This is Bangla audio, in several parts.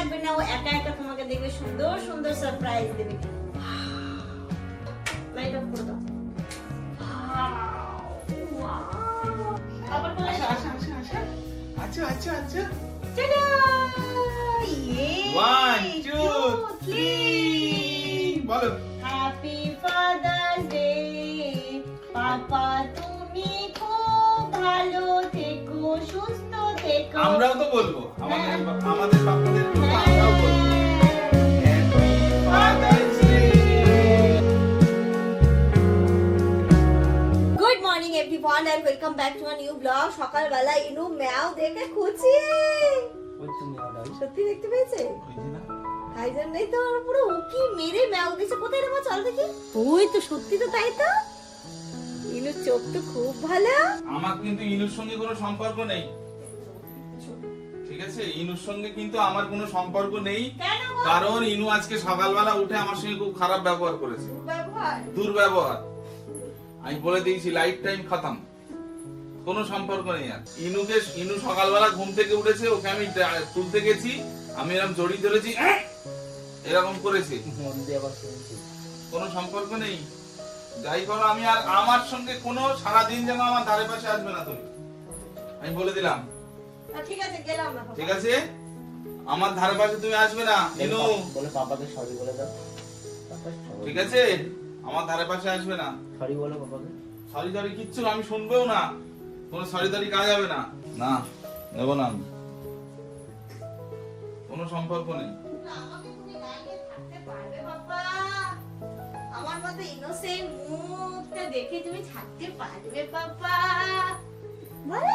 লাগবে না, ও একা একা তোমাকে দেখবে, সুন্দর সুন্দর সারপ্রাইজ দেবে। লাইট অফ করে দাও। আবার বলে আচ্ছা আচ্ছা আচ্ছা টাটা! ইয়ে! 1 2 3 বলো হ্যাপি ফাদার্স ডে পাপা, তুমি খুব ভালো থেকো, সুস্থ থেকো। আমরাও তো বলবো আমাদের বাচ্চাদের আমরাও বলবো happy father's day. Good morning everyone and welcome back to a new blog. সকালবেলা ইনু ম্যাও দেখে খুশি। সত্যি দেখতে পেয়েছে? হাইজার নেই তো, আর পুরো উকি মেরে ম্যাও দিছে। কোথায় রে মা, চল দেখি। ওই তো, সত্যি তো তাই তো। ইনুর চোখ তো খুব ভালো। আমার কিন্তু ইনুর সঙ্গে কোনো সম্পর্ক নেই, ঠিক আছে? ইনুর সঙ্গে কিন্তু আমার কোনো সম্পর্ক নেই, কেন গো? কারণ ইনু আজকে সকালবেলা উঠে আমার সঙ্গে খুব খারাপ ব্যবহার করেছে, ব্যবহার দুর্ব্যবহার। আমি বলে দিয়েছি লাইফ টাইম খতম, কোনো সম্পর্ক নেই আর। ইনু সকালবেলা ঘুম থেকে উঠেছে, ওকে আমি তুলতে গেছি, আমি এরকম জড়িয়ে ধরেছি, এরকম করেছি, কোনো সম্পর্ক নেই। যাই করো, আমি আর আমার সঙ্গে কোনো সারাদিন যেন আমার ধারে পাশে আসবে না তুমি, আমি বলে দিলাম, ঠিক আছে, গেলাম না। ঠিক আছে? আমার ধারে পাশে তুমি আসবে না ইনু, বলে পাপাকে সরি বলে দাও। ঠিক আছে? আমার ধারে পাশে আসবে না। সরি বলো পাপাকে। সরি সরি কিচ্ছু আমি শুনবেও না, কোনো সরি সরি কাজ হবে না, না নেব না আমি, কোনো সম্পর্ক নেই। আমাকে তুমি লাইনে থাকতে পারবে বাবা? আমার মতো ইনোসেন্ট মুখটা দেখে তুমি থাকতে পারবে বাবা? বলো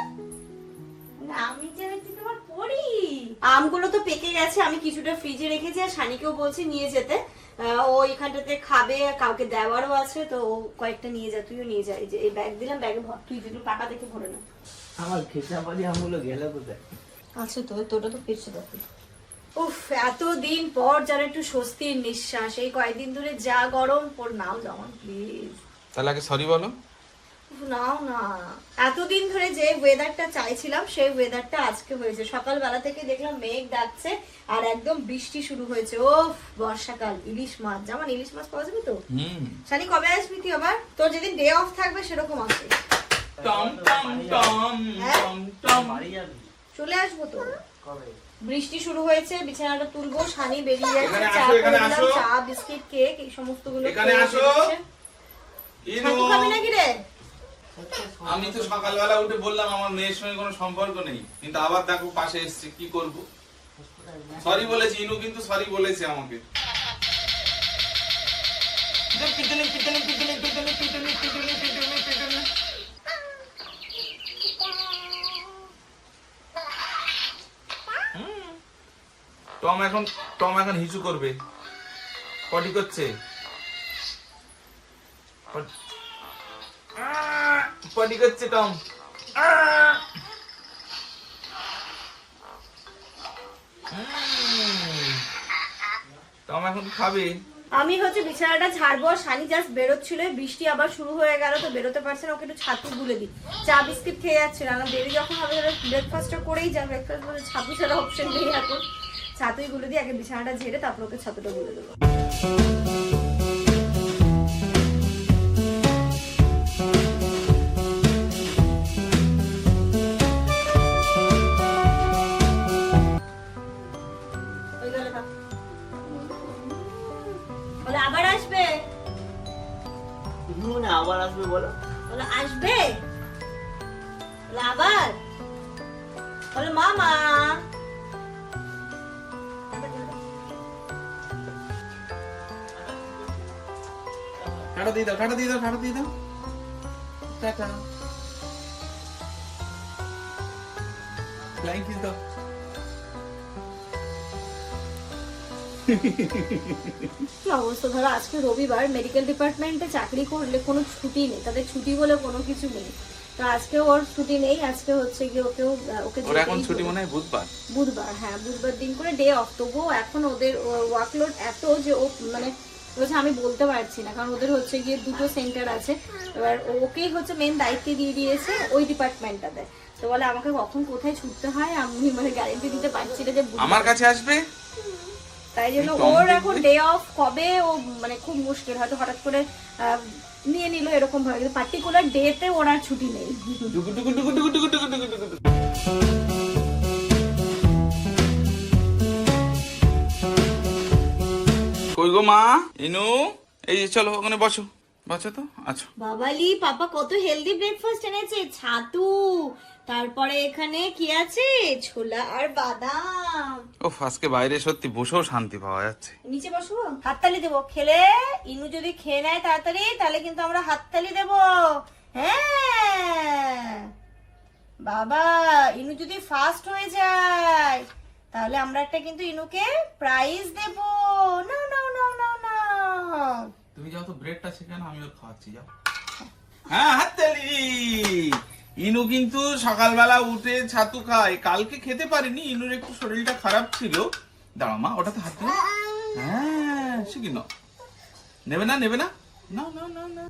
না, আমি যে হচ্ছে তোমার পরি। আমগুলো তো পেকে গেছে, আমি কিছুটা ফ্রিজে রেখেছি, আর শানিকেও বলছি নিয়ে যেতে। ও এখানটাতে খাবে, কাউকে দেওয়ারও আছে, তো ও কয়েকটা নিয়ে যা, তুইও নিয়ে যা। এই যে এই ব্যাগ দিলাম, ব্যাগে ভর, তুই যেটু টাকা দেখে ভরে না। আমার খেসাবাদি আমগুলো গেল কোথায়? আচ্ছা, তো তোটা তো পেয়েছে দেখো। উফ, এতদিন পর যারা একটু স্বস্তির নিঃশ্বাস। এই কয়েকদিন ধরে যা গরম পর, নাও যেমন প্লিজ, তাহলে আগে সরি বলো। নাও না। এতদিন ধরে যে ওয়েদারটা চাইছিলাম সেই ওয়েদারটা আজকে হয়েছে। সকালবেলা থেকে দেখলাম মেঘ ডাকছে আর একদম বৃষ্টি শুরু হয়েছে। ওফ, বর্ষাকাল, ইলিশ মাছ, যেমন ইলিশ মাছ পাওয়া যাবে তো। শানি কবে আসবি তুই আবার? তোর যেদিন ডে অফ থাকবে সেরকম আসবে। Tom Tom Tom Tom Tom. বাড়ি যাবি চলে আসবো তো। কবে? বৃষ্টি শুরু হয়েছে, বিছানাটা তুলবো, শানি বেরিয়ে যাচ্ছে, এখানে চা আসো, এখানে করে দিলাম, আসো। চা বিস্কিট কেক এই সমস্ত গুলো এখানে আসো। ইনু, ছাতু খাবি নাকি রে? আমি তো সকালবেলা উঠে বললাম আমার মেয়ের সঙ্গে কোনো সম্পর্ক নেই, কিন্তু আবার দেখো পাশে এসছে, কি করব? সরি বলেছি, ইনু কিন্তু সরি বলেছে আমাকে। টম এখন হিচু করবে, পটি করছে, পটি করছে টম। টম এখন খাবে। আমি হচ্ছে বিছানাটা ঝাড়বো, শানি জাস্ট বেরোচ্ছিল, বৃষ্টি আবার শুরু হয়ে গেল তো বেরোতে পারছে না। ওকে একটু ছাতু গুলে দিই, চা বিস্কিট খেয়ে যাচ্ছে না, দেরি যখন হবে ব্রেকফাস্টটা করেই যা, ব্রেকফাস্ট বলে ছাতু ছাড়া অপশন নেই এখন। ছাতুই গুলে দিই, আগে বিছানাটা ঝেড়ে তারপর ওকে ছাতুটা গুলে দেবো। ওই গেলে থাক। বলে আবার আসবে, না আবার আসবে বলো। বলে আসবে, বলে আবার, বলে মামা। টাটা দিয়ে দাও, টাটা দিয়ে দাও, টাটা দিয়ে দাও, টাটা, ফ্লাইং কিস দাও। কি অবস্থা, ধরো আজকে রবিবার, মেডিকেল ডিপার্টমেন্টে চাকরি করলে কোনো ছুটি নেই, তাদের ছুটি বলে কোনো কিছু নেই। তো আজকে ওর ছুটি নেই, আজকে হচ্ছে কি ওকে ওর এখন ছুটি মনে হয় বুধবার। বুধবার, হ্যাঁ বুধবার দিন করে ডে অফ। তবুও এখন ওদের ওয়ার্কলোড এত যে ও মানে বলছে আমি বলতে পারছি না, কারণ ওদের হচ্ছে গিয়ে দুটো সেন্টার আছে। এবার ওকেই হচ্ছে মেন দায়িত্ব দিয়ে দিয়েছে ওই ডিপার্টমেন্টটাতে। তো বলে আমাকে কখন কোথায় ছুটতে হয় আমি মানে গ্যারান্টি দিতে পারছি না যে আমার কাছে আসবে, তাই জন্য এই টম ওর দেখবে? এখন ডে অফ কবে ও মানে খুব মুশকিল, হয়তো হঠাৎ করে নিয়ে নিল এরকম ভাবে, কিন্তু পার্টিকুলার ডেতে ওর আর ছুটি নেই। টুকু টুকু টুকু টুকু টুকু টুকু টুকু টুকু টুকু। কই গো মা? ইনু, এই যে চলো ওখানে বসো, বসো তো, আছো। বাবালি পাপা কত হেলদি ব্রেকফাস্ট এনেছে, ছাতু, তারপরে এখানে কি আছে, ছোলা আর বাদাম। ও আজকে বাইরে সত্যি বসেও শান্তি পাওয়া যাচ্ছে। নিচে বসবো, হাততালি দেবো খেলে। ইনু যদি খেয়ে নেয় তাড়াতাড়ি তাহলে কিন্তু আমরা হাততালি দেবো। হ্যাঁ বাবা, ইনু যদি ফার্স্ট হয়ে যায় তাহলে আমরা একটা কিন্তু ইনুকে প্রাইজ দেব। না না না না না, তুমি যাও তো, ব্রেডটা শেখানো, আমি ওর খাওয়াচ্ছি, যাও। হ্যাঁ হাততালি। ইনু কিন্তু সকালবেলা উঠে ছাতু খায়, কালকে খেতে পারিনি, ইনুর একটু শরীরটা খারাপ ছিল। দাঁড়া মা, ওটাতে হাত দিও। হ্যাঁ শিখি নাও। নেবে না, নেবে না, না না না না।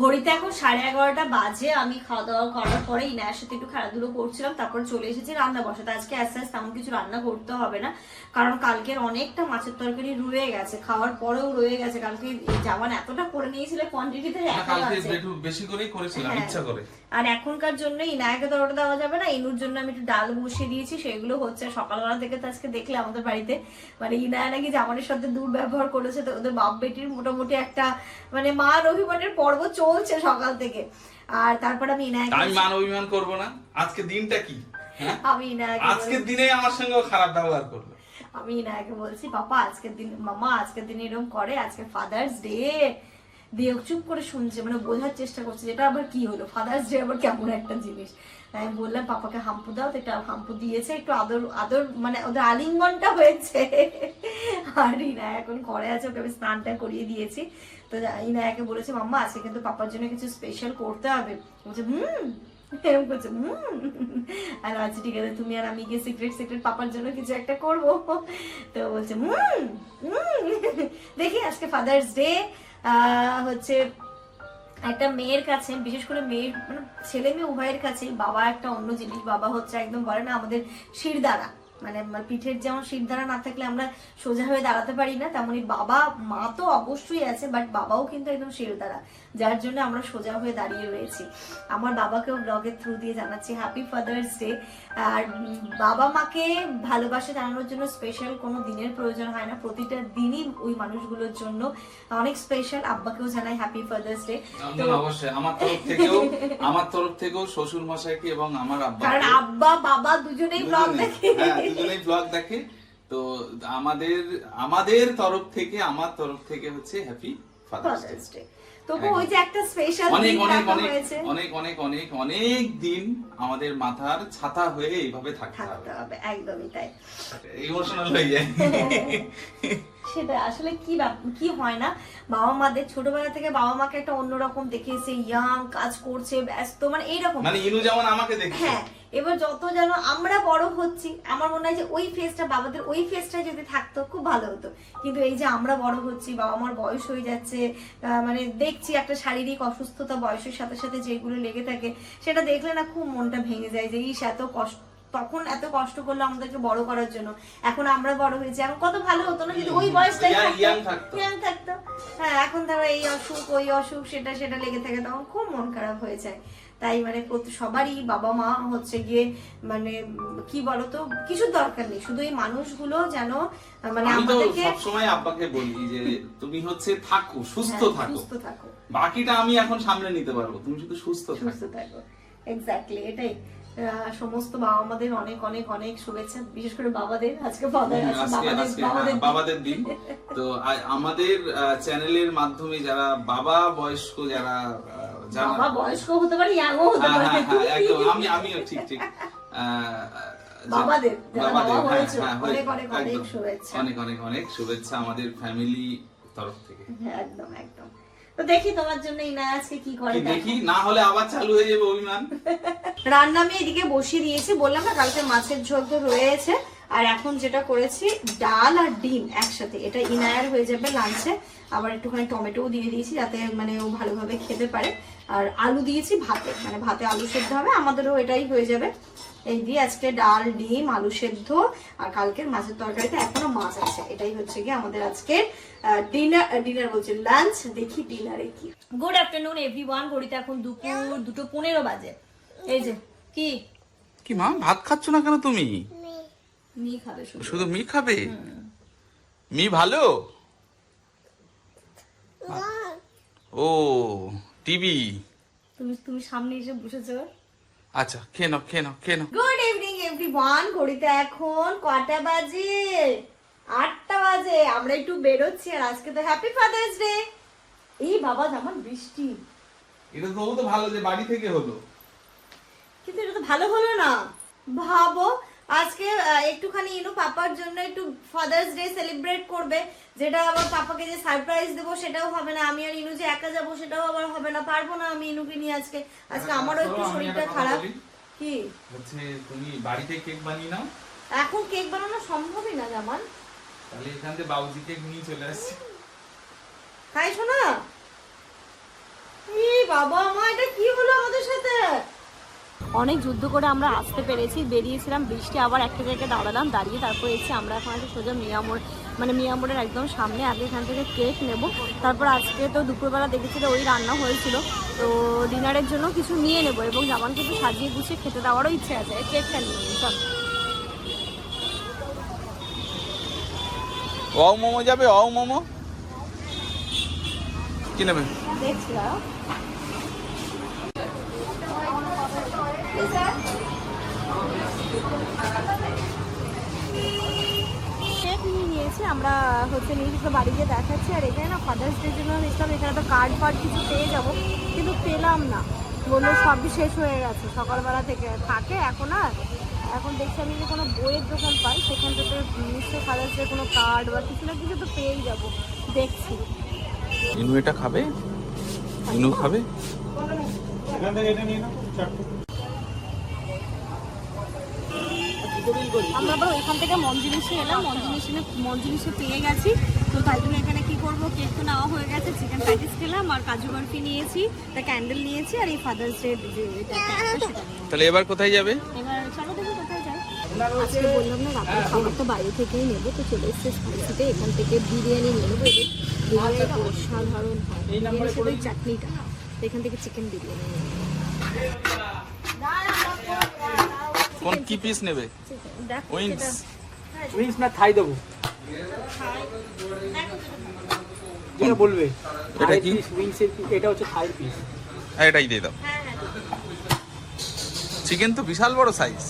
ঘড়িতে এখন 11:30 বাজে। আমি খাওয়া দাওয়া করার পরে ইনায়ের সাথে একটু খেলাধুলো করছিলাম, তারপর চলে এসেছি রান্না বসাতে। আজকে আস্তে আস্তে তেমন কিছু রান্না করতে হবে না, কারণ কালকের অনেকটা মাছের তরকারি রয়ে গেছে, খাওয়ার পরেও রয়ে গেছে। কালকে জামান এতটা করে নিয়েছিল কোয়ান্টিটিতে, কালকে একটু বেশি করেই করেছিলাম ইচ্ছা করে। আর এখনকার জন্য ইনায়াকে তো ওটা দেওয়া যাবে না, ইনুর জন্য আমি একটু ডাল বসিয়ে দিয়েছি, সেগুলো হচ্ছে। সকালবেলা থেকে তো আজকে দেখলে আমাদের বাড়িতে মানে ইনায়া নাকি জামানের সাথে দুর্ব্যবহার করেছে, তো ওদের বাপ বেটির মোটামুটি একটা মানে মান অভিমানের পর্ব চলছে সকাল থেকে। আর তারপর আমি ইনায়াকে, আমি মান অভিমান করবো না। আজকে দিনটা কি? হ্যাঁ? আমি ইনায়াকে আজকের দিনে আমার সঙ্গে খারাপ ব্যবহার করলো। আমি ইনায়াকে বলছি, পাপা আজকের দিন, মামা আজকের দিন এরকম করে, আজকে ফাদার্স ডে। দিয়ে চুপ করে শুনছে, মানে বোঝার চেষ্টা করছে যেটা আবার কি হলো, ফাদার্স ডে আবার কেমন একটা জিনিস। আমি বললাম পাপাকে হাম্পু দাও, তো এটা হাম্পু দিয়েছে, একটু আদর আদর মানে ওদের আলিঙ্গনটা হয়েছে। আর ইনায়া এখন ঘরে আছে, ওকে আমি স্নানটা করিয়ে দিয়েছি। তো ইনায়াকে বলেছে, মাম্মা আজকে কিন্তু পাপার জন্য কিছু স্পেশাল করতে হবে। বলছে এরকম করছে আর আচ্ছা ঠিক আছে, তুমি আর আমি গিয়ে সিক্রেট সিক্রেট পাপার জন্য কিছু একটা করবো। তো বলছে দেখি আজকে ফাদার্স ডে হচ্ছে একটা মেয়ের কাছে, বিশেষ করে মেয়ের মানে ছেলে মেয়ে উভয়ের কাছে বাবা একটা অন্য জিনিস। বাবা হচ্ছে একদম বলে না আমাদের শিরদাঁড়া, মানে পিঠের যেমন শিরদাঁড়া না থাকলে আমরা সোজা হয়ে দাঁড়াতে পারি না, তেমনি বাবা মা তো অবশ্যই আছে, বাট বাবাও কিন্তু একদম শিরদাঁড়া, যার জন্য আমরা সোজা হয়ে দাঁড়িয়ে রয়েছি। আমার বাবাকেও ব্লগের থ্রু দিয়ে জানাচ্ছি হ্যাপি ফাদার্স ডে। আর বাবা মাকে ভালোবাসা জানানোর জন্য স্পেশাল কোনো দিনের প্রয়োজন হয় না, প্রতিটা দিনই ওই মানুষগুলোর জন্য অনেক স্পেশাল। আব্বাকেও জানাই হ্যাপি ফাদার্স ডে। অবশ্যই আমার তরফ থেকেও শ্বশুর মশাইকে এবং আমার আব্বা, কারণ আব্বা বাবা দুজনেই ব্লগ দেখে, দুজনেই ব্লগ দেখে, তো আমাদের তরফ থেকে, আমার তরফ থেকে হচ্ছে হ্যাপি ফাদার্স ডে। তবু ওই যে একটা স্পেশাল অনেক দিন অনেক রাখা অনেক হয়েছে, অনেক অনেক অনেক অনেক দিন আমাদের মাথার ছাতা হয়ে এইভাবে থাকতে হবে। একদমই তাই, ইমোশনাল হয়ে যায়। সেটা আসলে কি হয় না, বাবা মাদের ছোটবেলা থেকে বাবা মাকে একটা অন্যরকম দেখেছে, ইয়াং, কাজ করছে, ব্যস্ত, মানে এইরকম, মানে ইনু যেমন আমাকে দেখছে। হ্যাঁ, এবার যত যেন আমরা বড় হচ্ছি, আমার মনে হয় যে ওই ফেসটা, বাবাদের ওই ফেসটা যদি থাকতো খুব ভালো হতো। কিন্তু এই যে আমরা বড় হচ্ছি, বাবা মার বয়স হয়ে যাচ্ছে, মানে দেখছি একটা শারীরিক অসুস্থতা বয়সের সাথে সাথে যেগুলো লেগে থাকে, সেটা দেখলে না খুব মনটা ভেঙে যায় যে ইস এত কষ্ট, তখন এত কষ্ট করলো আমাদেরকে বড় করার জন্য, এখন আমরা বড় হয়েছি, এখন কত ভালো হতো না যদি ওই বয়সটাই ইয়াং থাকতো। হ্যাঁ, এখন ধরো এই অসুখ ওই অসুখ সেটা লেগে থাকে, তখন খুব মন খারাপ হয়ে যায়। তাই মানে সবারই বাবা মা হচ্ছে গিয়ে মানে কি বলতো, কিছু দরকার নেই, শুধু এই মানুষগুলো যেন মানে আমাদেরকে সবসময় আব্বাকে বলি যে তুমি হচ্ছে থাকো, সুস্থ থাকো, বাকিটা আমি এখন সামলে নিতে পারবো, তুমি শুধু সুস্থ থাকো। এক্স্যাক্টলি এটাই। সমস্ত বাবা মাদের অনেক অনেক অনেক শুভেচ্ছা, বিশেষ করে বাবাদের। আজকে বাবাদের দিন। তো আমাদের চ্যানেলের মাধ্যমে যারা বাবা বয়স্ক, যারা বাবা বয়স্ক হতে পারে, ইয়াংও হতে পারে, একদম আমিও ঠিক বাবাদের অনেক অনেক অনেক শুভেচ্ছা, অনেক অনেক অনেক শুভেচ্ছা আমাদের ফ্যামিলি তরফ থেকে। একদম একদম। তো দেখি তোমার জন্য ইনায়া আজকে কি করে, দেখি, না হলে আবার চালু হয়ে যাবে অভিমান। রান্না আমি এদিকে বসিয়ে দিয়েছি, বললাম না কালকে মাছের ঝোল তো রয়েছে, আর এখন যেটা করেছি ডাল আর ডিম একসাথে, এটা ইনায়ার হয়ে যাবে লাঞ্চে। আবার একটুখানি টমেটোও দিয়ে দিয়েছি যাতে মানে ও ভালোভাবে খেতে পারে। আর আলু দিয়েছি ভাতে, মানে ভাতে আলু সেদ্ধ হবে, আমাদেরও এটাই হয়ে যাবে। এই দিয়ে আজকে ডাল ডিম আলু সেদ্ধ, আর কালকের মাছের তরকারিতে এখনো মাছ আছে। এটাই হচ্ছে কি আমাদের আজকে ডিনার বলছে লাঞ্চ। দেখি ডিনারে কি। গুড আফটারনুন এভরিওয়ান, ঘড়িতে এখন দুপুর 2:15 বাজে। এই যে কি কি মা, ভাত খাচ্ছ না কেন তুমি? মি খাবে শুধু মি খাবে? মি ভালো? ও টিভি, তুমি সামনে এসে বসেছো। আচ্ছা খেয়ে নাও খেয়ে নাও খেয়ে নাও। গুড ইভিনিং এভরিওয়ান, ঘড়িতে এখন কটা বাজে? 8টা বাজে। আমরা একটু বেরোচ্ছি, আর আজকে তো হ্যাপি ফাদার্স ডে। এই বাবা যেমন বৃষ্টি, এটা তো ভালো যে বাড়ি থেকে হলো, কিন্তু এটা তো ভালো হলো না। ভাবো আজকে একটুখানি ইনু পাপার জন্য একটু ফাদার্স ডে সেলিব্রেট করবে, যেটা আবার পাপাকে যে সারপ্রাইজ দেবো সেটাও হবে না। আমি আর ইনু যে একা যাবো সেটাও আবার হবে না, পারবো না আমি ইনুকে নিয়ে আজকে। আজকে আমারও একটু শরীরটা খারাপ। কি হচ্ছে তুমি বাড়িতে কেক বানিয়ে নাও। এখন কেক বানানো সম্ভবই না জামান। তাহলে এখান থেকে বাবুজি কেক নিয়ে চলে আসছি। তাই শোনা, এই বাবা মা এটা কি হলো আমাদের সাথে। অনেক যুদ্ধ করে আমরা আসতে পেরেছি, বেরিয়েছিলাম, বৃষ্টি আবার একটা জায়গায় দাঁড়ালাম, দাঁড়িয়ে তারপর এসে আমরা এখন একটা সোজা মিয়ামোড়, মানে মিয়ামোড়ের একদম সামনে। আগে এখান থেকে কেক নেব, তারপর আজকে তো দুপুরবেলা দেখেছিল ওই রান্না হয়েছিল, তো ডিনারের জন্য কিছু নিয়ে নেব, এবং জামানকে একটু সাজিয়ে গুছিয়ে খেতে দেওয়ারও ইচ্ছে আছে। কেকটা নিয়ে নিই চল। ওয়াও মোমো যাবে, ওয়াও মোমো কি নেবে দেখছিলাম কেক নিয়ে নিয়েছি আমরা, হচ্ছে নিয়ে বাড়িতে দেখাচ্ছি। আর এখানে না ফাদার্স ডের জন্য নিয়েছিলাম, এখানে তো কার্ড ফার্ড কিছু পেয়ে যাবো, কিন্তু পেলাম না, বললো সবই শেষ হয়ে গেছে সকালবেলা থেকে থাকে এখন। আর এখন দেখছি আমি যে কোনো বইয়ের দোকান পাই সেখান থেকে নিশ্চয়ই ফাদার্স ডে কোনো কার্ড বা কিছু না কিছু তো পেয়েই যাবো, দেখছি। ইনু এটা খাবে? ইনু খাবে? এখান থেকে এটা নিয়ে নাও চারটে। আমরা আবার ওইখান থেকে মন জিনিসে এলাম, মন জিনিসে পেয়ে গেছি, তো তাই জন্য এখানে কি করবো, কেক তো নেওয়া হয়ে গেছে, চিকেন প্যাটিস খেলাম, আর কাজু বরফি নিয়েছি, তা ক্যান্ডেল নিয়েছি, আর এই ফাদার্স ডে সেটা নিয়েছি। তাহলে এবার কোথায় যাবে? এবার চলো দেখি কোথায় যাই। আজকে বললাম না রাতের খাবার তো বাইরে থেকেই নেবো, তো চলে এসছে স্পাইসিতে, এখান থেকে বিরিয়ানি নেবো। বিরিয়ানিটা অসাধারণ হয়, বিরিয়ানির সাথে চাটনিটা, এখান থেকে চিকেন বিরিয়ানি নেবো। কোন কি পিস নেবে? দেখো উইংস? উইংস না থাই দেবো, যেটা বলবে। এটা কি? উইংসের পিস, এটা হচ্ছে থাই পিস। হ্যাঁ এটাই দিয়ে দাও। চিকেন তো বিশাল বড় সাইজ।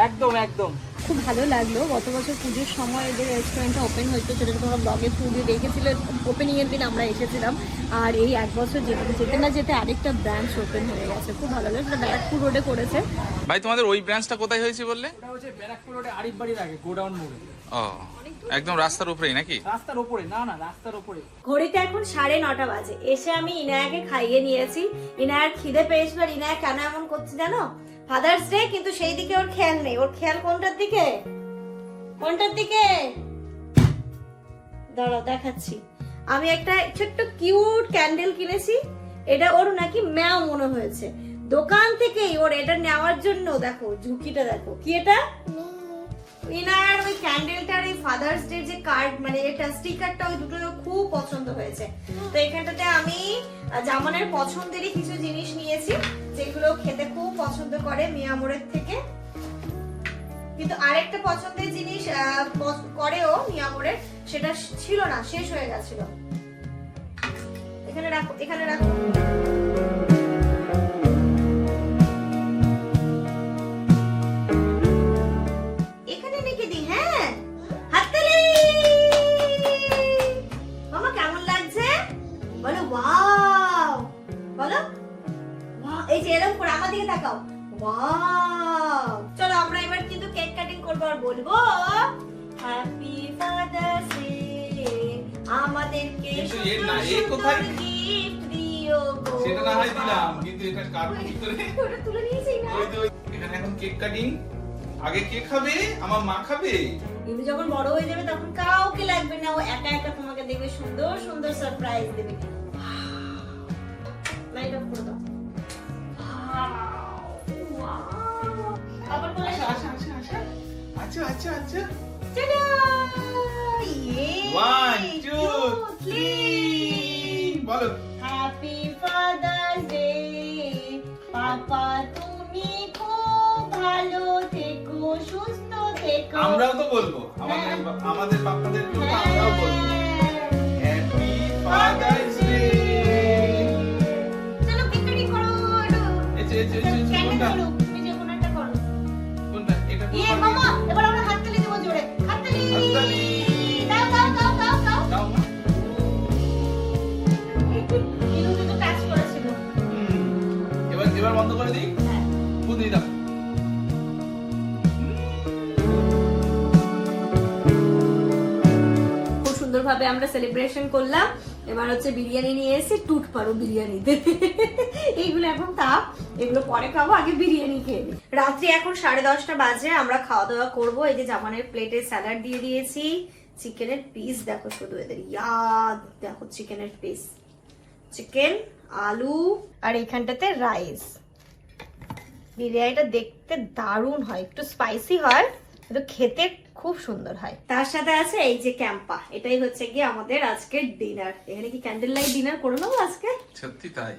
একদম একদম খুব ভালো লাগলো। গত বছর পুজোর সময় এদের রেস্টুরেন্টটা ওপেন হয়েছে, সেটা তোমরা ব্লগে পুজো দেখেছিলে, ওপেনিংয়ের দিন আমরা এসেছিলাম। আর এই এক বছর যেতে না যেতে আরেকটা ব্রাঞ্চ ওপেন হয়ে গেছে, খুব ভালো লাগলো। সেটা ব্যারাকপুর রোডে করেছে। ভাই তোমাদের ওই ব্রাঞ্চটা কোথায় হয়েছে বললে? ওটা হচ্ছে ব্যারাকপুর রোডে আরিফ বাড়ির আগে গোডাউন মোড়ে। ও একদম রাস্তার উপরেই নাকি? রাস্তার উপরে না, রাস্তার উপরে। ঘড়িতে এখন 9:30 বাজে। এসে আমি ইনায়াকে খাইয়ে নিয়েছি। ইনায়ার খিদে পেয়েছিল, আর ইনায়া কেন এমন করছে জানো? ফাদার্স ডে, কিন্তু সেই দিকে ওর খেয়াল নেই। ওর খেয়াল কোনটার দিকে? কোনটার দিকে দাঁড়াও দেখাচ্ছি। আমি একটা ছোট্ট কিউট ক্যান্ডেল কিনেছি, এটা ওর নাকি ম্যাও মনে হয়েছে। দোকান থেকেই ওর এটা নেওয়ার জন্য দেখো ঝুঁকিটা দেখো। কি এটা? ইনার ওই ক্যান্ডেলটার এই ফাদার্স ডে যে কার্ড, মানে এটা স্টিকারটা, ওই দুটো খুব পছন্দ হয়েছে। তো এখানটাতে আমি জামানের পছন্দেরই কিছু জিনিস নিয়েছি, যেগুলো খেতে খুব পছন্দ করে মিয়ামোড়ের থেকে। কিন্তু আরেকটা পছন্দের জিনিস করেও মিয়ামোড়ের, সেটা ছিল না, শেষ হয়ে গেছিল। এখানে রাখো, এখানে রাখো। এখানে রেখে দিই। হ্যাঁ, হাততালি। মামা কেমন লাগছে বলো? ওয়াও বলো, ওয়াও। এই যে এরকম করে আমার দিকে তাকাও। ওয়াও। চলো আমরা এবার কিন্তু কেক কাটিং করবো, আর বলবো হ্যাপি ফাদার্স ডে, আমাদেরকে গিফট দিও গো। সেটা না হয় দিলাম, কিন্তু এটা কাটবো কি করে? ওটা তুলে নিয়েছি না। এখানে এখন কেক কাটিং আগে কে খাবে? আমার মা খাবে। ইনু যখন বড় হয়ে যাবে তখন কাউকে লাগবে না, ও একা একা তোমাকে দেখবে সুন্দর সুন্দর সারপ্রাইজ দেবে। লাইট অফ করে দাও। আবার বলে আচ্ছা আচ্ছা আচ্ছা। টাটা! ইয়ে! 1 2 3 বলো। হ্যাপি ফাদার্স ডে পাপা, তুমি খুব ভালো থেকো, সুস্থ থেকো। আমরাও তো বলবো, আমাদের বাপ্পাদেরকেও তো আমরাও বলবো হ্যাপি ফাদার্স ডে। চলো কেক কাটিং করো। এই যে ক্যান্ডেল কোনটা করো, তুমি যে কোনটা করো। কোনটা এটা ইয়ে কোনটা? মামা, এবার আমরা হাততালি দেবো জোরে। হাততালি! হাততালি! দাও দাও দাও দাও দাও। দাও মা। ইনু কিন্তু টাচ করেছিল। এবার বন্ধ করে দিই। হ্যাঁ। বুদ্ধি দাও। খুব সুন্দরভাবে আমরা সেলিব্রেশন করলাম। এবার হচ্ছে বিরিয়ানি নিয়ে এসে টুট পারো বিরিয়ানিতে। এইগুলো এখন তাপ, এগুলো পরে খাবো, আগে বিরিয়ানি খেয়ে নিই। রাত্রি এখন 10:30 বাজে, আমরা খাওয়া দাওয়া করবো। এই যে জামানের প্লেটে স্যালাড দিয়ে দিয়েছি, চিকেনের পিস দেখো শুধু এদের, ইয়াদ দেখো চিকেনের পিস, চিকেন, আলু, আর এইখানটাতে রাইস। বিরিয়ানিটা দেখতে দারুণ হয়, একটু স্পাইসি হয় কিন্তু খেতে খুব সুন্দর হয়। তার সাথে আছে এই যে ক্যাম্পা, এটাই হচ্ছে গিয়ে আমাদের আজকের ডিনার। এখানে কি ক্যান্ডেল লাইট ডিনার করে নেবো আজকে? সত্যি তাই।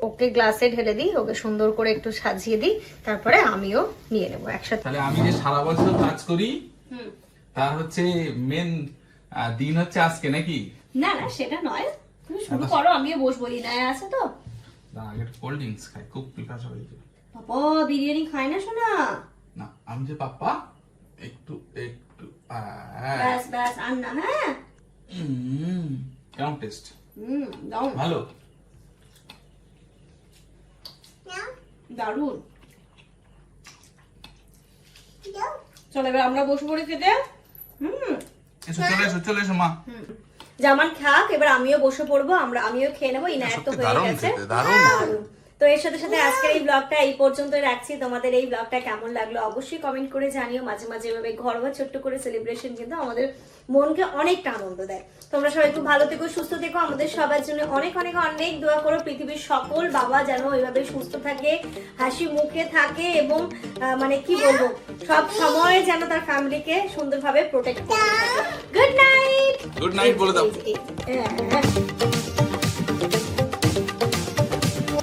ওকে গ্লাসে ঢেলে দিই, ওকে সুন্দর করে একটু সাজিয়ে দিই, তারপরে আমিও নিয়ে নেবো একসাথে। তাহলে আমি যে সারা বছর কাজ করি তার হচ্ছে মেন দিন হচ্ছে আজকে নাকি? না না সেটা নয়, তুমি শুরু করো, আমিও বসবো। ইনায় আছে তো। না আগে কোল্ড ড্রিঙ্কস খাই, খুব পিপাসা হয়েছে। বাবা বিরিয়ানি খায় না শোনা। না আমি যে পাপ্পা একটু একটু ব্যাস ব্যাস আর না। হ্যাঁ কেমন টেস্ট? দারুন ভালো। দারুন। চলো এবার আমরা বসে পড়ে খেতে। এসো চলে এসো মা। জামান খাক, এবার আমিও বসে পড়বো, আমিও খেয়ে নেবো। ইনায়েত তো হয়ে গেছে। দারুন। তো এর সাথে সাথে আজকের এই ব্লগটা এই পর্যন্তই রাখছি। তোমাদের এই ব্লগটা কেমন লাগলো অবশ্যই কমেন্ট করে জানিও। মাঝে মাঝে এভাবে ঘরোয়া ছোট্ট করে সেলিব্রেশন কিন্তু আমাদের মনকে অনেকটা আনন্দ দেয়। তোমরা সবাই খুব ভালো থেকো, সুস্থ থেকো, আমাদের সবার জন্য অনেক অনেক অনেক দোয়া করো। পৃথিবীর সকল বাবা যেন এইভাবে সুস্থ থাকে, হাসি মুখে থাকে এবং মানে কি বলবো, সব সময় যেন তার ফ্যামিলিকে সুন্দরভাবে প্রোটেক্ট করতে থাকে। Good night. গুড নাইট বলে দাও।